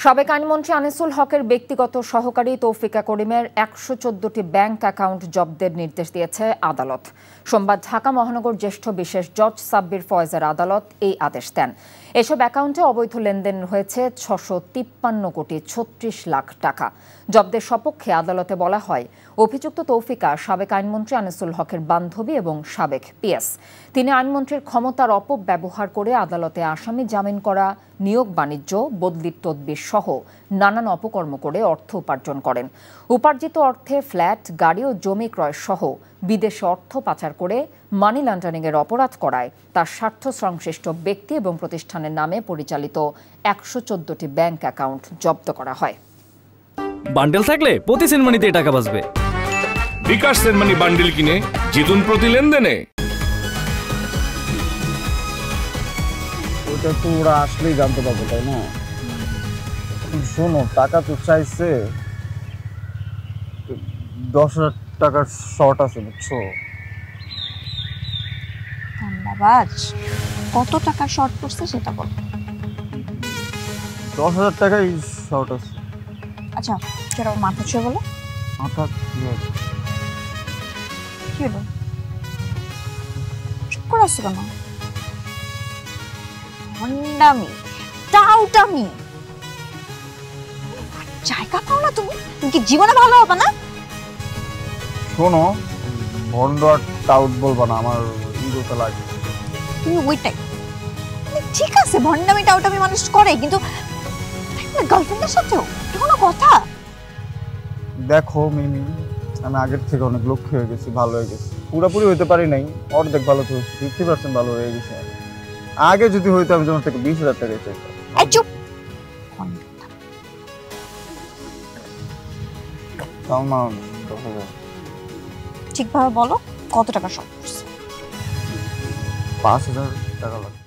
সাবেক আইনমন্ত্রী আনিসুল হকের ব্যক্তিগত সহকারী তৌফিকা করিমের ১১৪টি ব্যাংক অ্যাকাউন্ট জব্দের নির্দেশ দিয়েছে আদালত। সোমবার ঢাকা মহানগর জ্যেষ্ঠ বিশেষ জজ সাব্বির ফয়েজের আদালত এই আদেশ দেন। এসব অ্যাকাউন্টে অবৈধ লেনদেন হয়েছে ৬৫৩ কোটি ৩৬ লাখ টাকা। জব্দের সপক্ষে আদালতে বলা হয়, অভিযুক্ত তৌফিকা সাবেক আইনমন্ত্রী আনিসুল হকের বান্ধবী এবং সাবেক পিএস। তিনি আইনমন্ত্রীর ক্ষমতার অপব্যবহার করে আদালতে আসামি জামিন করা, নিয়োগ বাণিজ্য, বদলির তদবির সহ নানান অপকর্ম করে অর্থ উপার্জন করেন। উপার্জিত অর্থে ফ্ল্যাট, গাড়ি ও জমি ক্রয় সহ বিদেশে অর্থ পাচার করে মানি লন্ডারিংয়ের অপরাধ করায় তার স্বার্থ সংশ্লিষ্ট ব্যক্তি এবং প্রতিষ্ঠানের নামে পরিচালিত ১১৪টি ব্যাংক অ্যাকাউন্ট জব্দ করা হয়। বান্ডেল থাকলে প্রতি সেনমানিতে টাকা বাঁচবে। বিকাশ সেনমানি বান্ডেল কিনে জিতুন প্রতি লেনদেনে। ওটা তো ওরা আসলেই জানতে পারবো, তাই না? শোনো, টাকা তো চাইছে, ১০,০০০ টাকার শর্ট আছে, বুঝছো? ধন্যবাদ। কত টাকা শর্ট পড়ছে সেটা বল। ১০,০০০ টাকাই শর্ট আছে। আচ্ছা, সেটা মাথা ছুঁয়ে বলো। মাথা কি হবে? কি হলো? চুপ করে আসছো কেন? ভণ্ডামি, টাউটামি, জায়গা পাও না তুমি? তুমি কি জীবনে ভালো হবে না? শোনো, ভন্ড আর টাউট বলবা না, আমার ইগোতে লাগে। তুমি ওইটাই। ঠিক আছে, ভণ্ডামি টাউটামি মানুষ করে, কিন্তু গার্লফ্রেন্ডের সাথেও এটা কোনো কথা? দেখো মিমি, আমি আগের থেকে অনেক লক্ষ্য হয়ে গেছি, ভালো হয়ে গেছি। পুরোপুরি হইতে পারি নাই, অর্ধেক ভালো তো 50% ভালো হয়ে গেছে। আগে যদি হইতো আমি তোমার থেকে 20,০০০ টাকা চাইতাম। এই চুপ। ঠিকভাবে বলো, কত টাকা শর্ট পড়ছে? ৫,০০০ টাকা লাগবে।